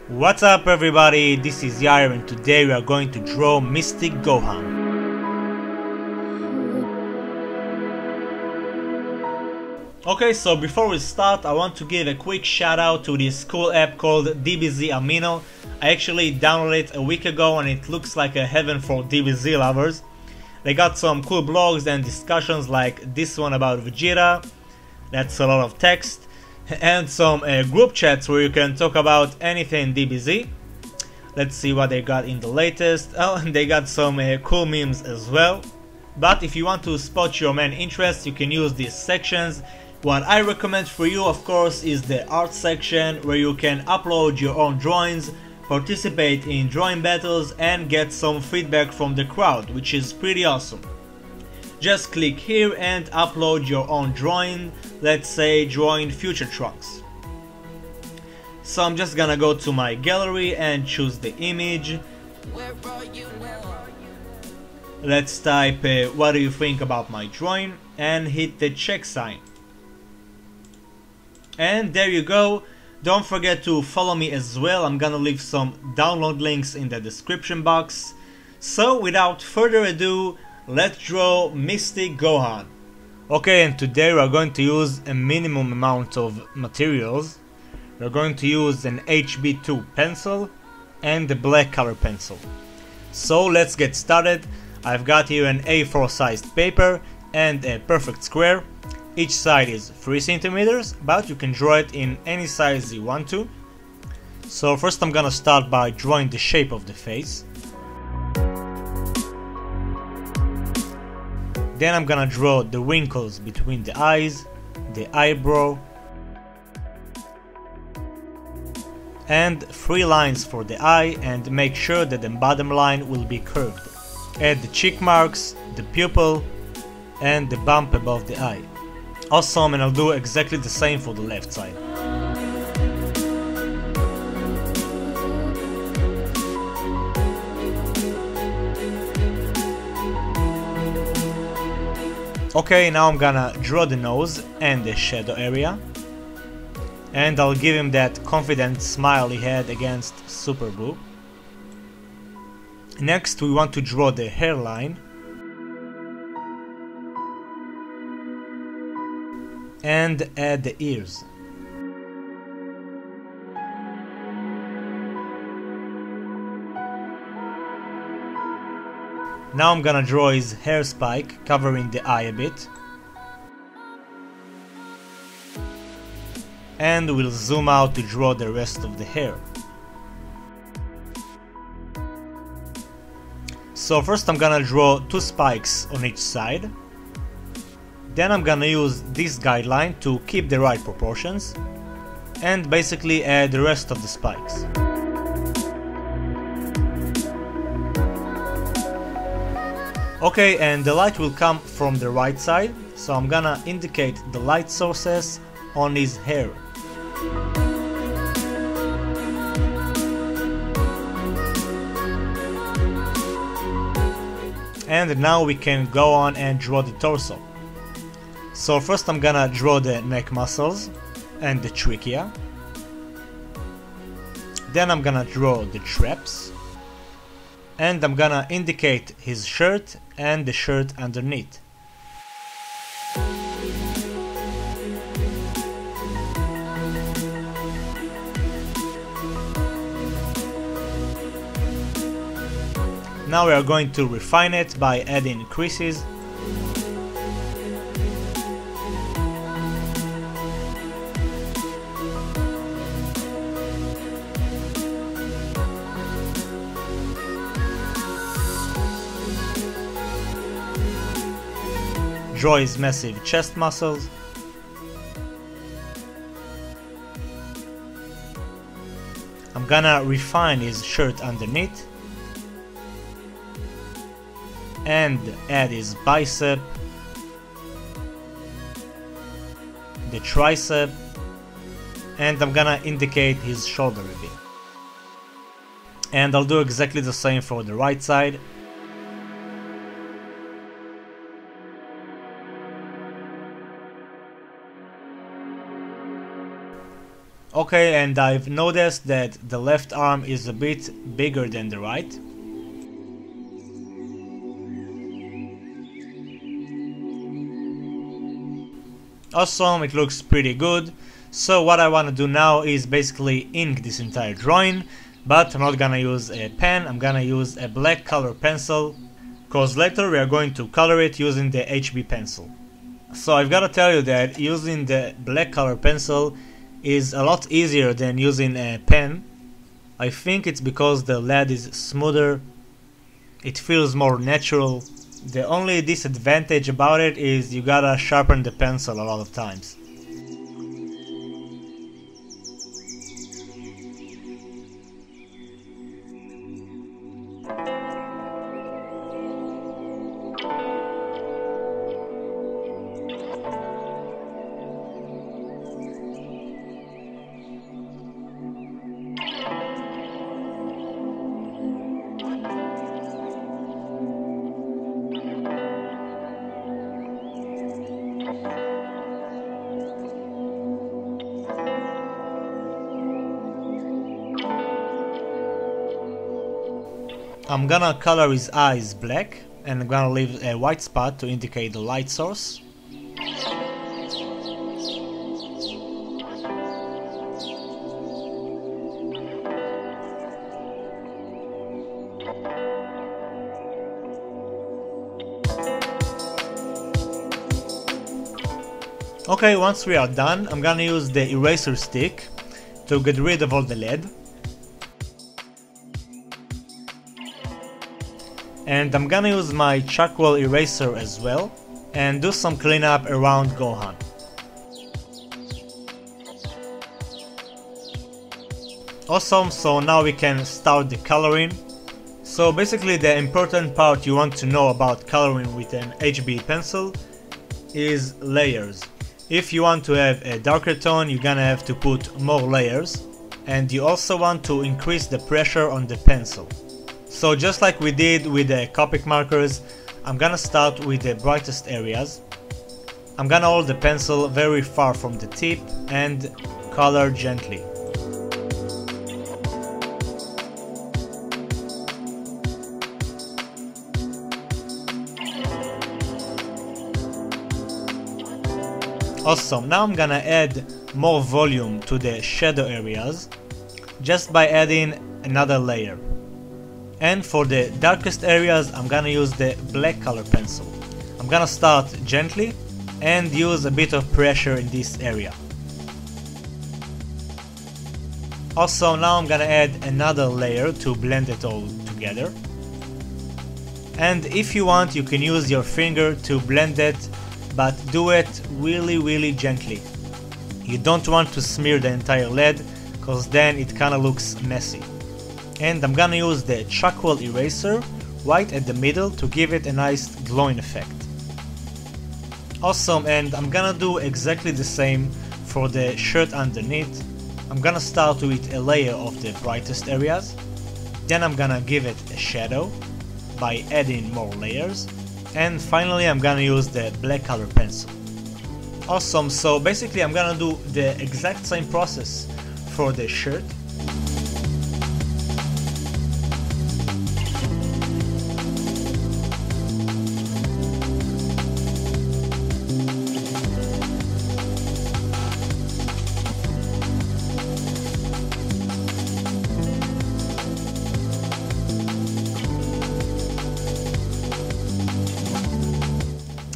What's up everybody, this is Yair and today we are going to draw Mystic Gohan. Okay, so before we start I want to give a quick shout out to this cool app called DBZ Amino. I actually downloaded it a week ago and it looks like a heaven for DBZ lovers. They got some cool blogs and discussions like this one about Vegeta, that's a lot of text, and some group chats where you can talk about anything DBZ. Let's see what they got in the latest. Oh, and they got some cool memes as well. But if you want to spot your main interests, you can use these sections. What I recommend for you, of course, is the art section where you can upload your own drawings, participate in drawing battles and get some feedback from the crowd, which is pretty awesome. Just click here and upload your own drawing, let's say drawing Future Trunks. So I'm just gonna go to my gallery and choose the image. Let's type what do you think about my drawing and hit the check sign. And there you go. Don't forget to follow me as well, I'm gonna leave some download links in the description box. So without further ado, let's draw Mystic Gohan. Okay, and today we are going to use a minimum amount of materials. We're going to use an HB2 pencil and a black color pencil. So let's get started. I've got here an A4 sized paper and a perfect square. Each side is 3 centimeters, but you can draw it in any size you want to. So first I'm gonna start by drawing the shape of the face. Then I'm gonna draw the wrinkles between the eyes, the eyebrow, and 3 lines for the eye, and make sure that the bottom line will be curved. Add the cheek marks, the pupil, and the bump above the eye. Awesome, and I'll do exactly the same for the left side. Okay, now I'm gonna draw the nose and the shadow area. And I'll give him that confident smile he had against Super Buu. Next we want to draw the hairline. And add the ears. Now I'm gonna draw his hair spike, covering the eye a bit. And we'll zoom out to draw the rest of the hair. So first I'm gonna draw 2 spikes on each side. Then I'm gonna use this guideline to keep the right proportions. And basically add the rest of the spikes. Okay, and the light will come from the right side, so I'm gonna indicate the light sources on his hair. And now we can go on and draw the torso. So first I'm gonna draw the neck muscles and the trachea. Then I'm gonna draw the traps. And I'm gonna indicate his shirt and the shirt underneath. Now we are going to refine it by adding creases. Draw his massive chest muscles. I'm gonna refine his shirt underneath. And add his bicep, the tricep, and I'm gonna indicate his shoulder a bit. And I'll do exactly the same for the right side. Okay, and I've noticed that the left arm is a bit bigger than the right. Awesome, it looks pretty good. So what I want to do now is basically ink this entire drawing, but I'm not gonna use a pen, I'm gonna use a black color pencil, cause later we are going to color it using the HB pencil. So I've gotta tell you that using the black color pencil is a lot easier than using a pen. I think it's because the lead is smoother, it feels more natural. The only disadvantage about it is you gotta sharpen the pencil a lot of times. I'm gonna color his eyes black, and I'm gonna leave a white spot to indicate the light source. Okay, once we are done, I'm gonna use the eraser stick to get rid of all the lead. And I'm gonna use my charcoal eraser as well and do some cleanup around Gohan. Awesome, so now we can start the coloring. So basically the important part you want to know about coloring with an HB pencil is layers. If you want to have a darker tone, you're gonna have to put more layers, and you also want to increase the pressure on the pencil. So just like we did with the Copic markers, I'm gonna start with the brightest areas. I'm gonna hold the pencil very far from the tip and color gently. Awesome, now I'm gonna add more volume to the shadow areas just by adding another layer. And for the darkest areas, I'm gonna use the black color pencil. I'm gonna start gently and use a bit of pressure in this area. Also, now I'm gonna add another layer to blend it all together. And if you want, you can use your finger to blend it, but do it really gently. You don't want to smear the entire lead, cause then it kinda looks messy. And I'm gonna use the charcoal eraser right at the middle to give it a nice glowing effect. Awesome, and I'm gonna do exactly the same for the shirt underneath. I'm gonna start with a layer of the brightest areas, then I'm gonna give it a shadow by adding more layers, and finally I'm gonna use the black color pencil. Awesome, so basically I'm gonna do the exact same process for the shirt.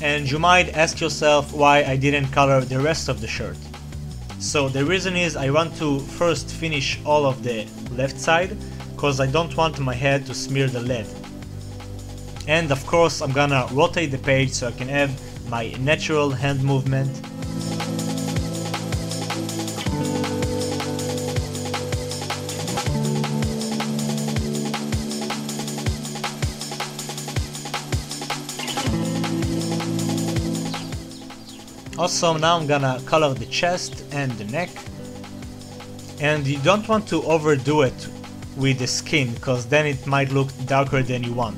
And you might ask yourself why I didn't color the rest of the shirt. So the reason is I want to first finish all of the left side, cause I don't want my head to smear the lead. And of course I'm gonna rotate the page so I can have my natural hand movement. Awesome, now I'm gonna color the chest and the neck. And you don't want to overdo it with the skin, because then it might look darker than you want.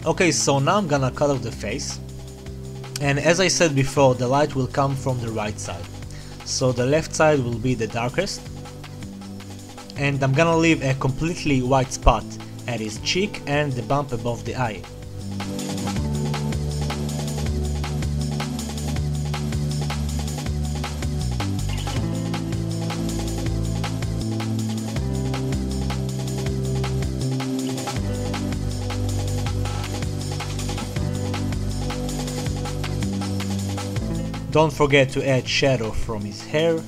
Okay, so now I'm gonna color the face, and as I said before, the light will come from the right side, so the left side will be the darkest, and I'm gonna leave a completely white spot at his cheek and the bump above the eye. Don't forget to add shadow from his hair.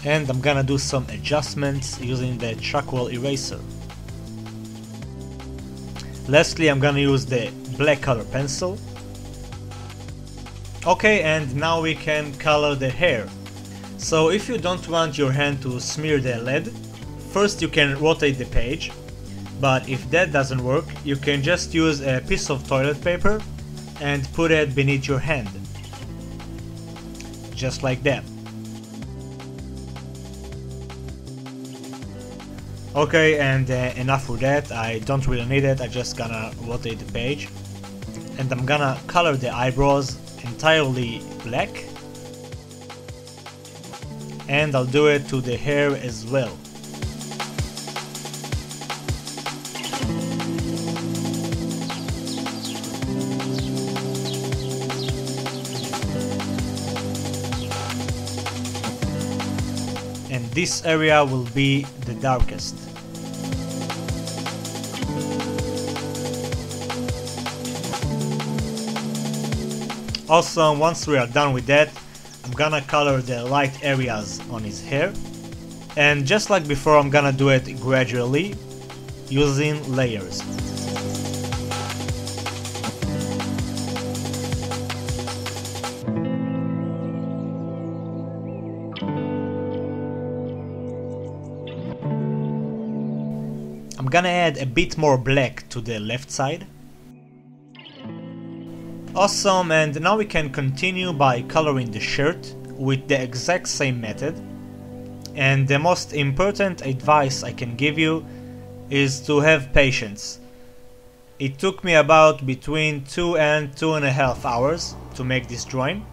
And I'm gonna do some adjustments using the charcoal eraser. Lastly, I'm gonna use the black color pencil. Okay, and now we can color the hair. So if you don't want your hand to smear the lead, first you can rotate the page. But if that doesn't work, you can just use a piece of toilet paper and put it beneath your hand. Just like that. Okay, and enough for that. I don't really need it. I'm just gonna rotate the page. And I'm gonna color the eyebrows entirely black. And I'll do it to the hair as well. And this area will be the darkest. Also, once we are done with that, I'm gonna color the light areas on his hair. And just like before, I'm gonna do it gradually, using layers. I'm gonna add a bit more black to the left side. Awesome, and now we can continue by coloring the shirt with the exact same method. And the most important advice I can give you is to have patience. It took me about between 2 and 2.5 hours to make this drawing,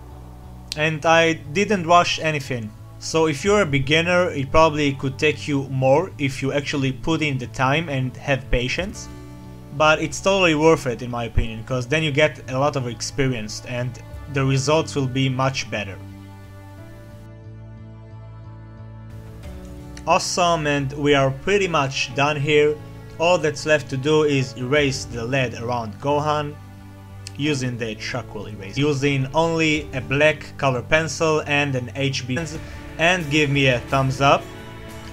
and I didn't rush anything. So if you're a beginner, it probably could take you more if you actually put in the time and have patience. But it's totally worth it in my opinion, because then you get a lot of experience and the results will be much better. Awesome, and we are pretty much done here. All that's left to do is erase the lead around Gohan using the charcoal eraser, using only a black color pencil and an HB pencil, and give me a thumbs up.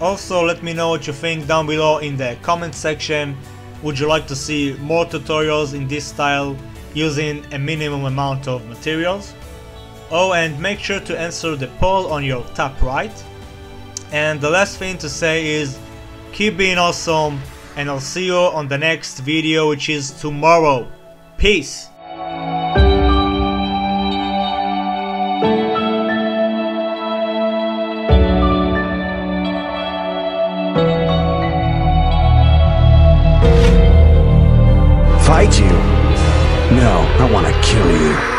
Also, let me know what you think down below in the comment section. Would you like to see more tutorials in this style using a minimum amount of materials? Oh, and make sure to answer the poll on your top right. And the last thing to say is keep being awesome, and I'll see you on the next video, which is tomorrow. Peace! Fight you? No, I want to kill you.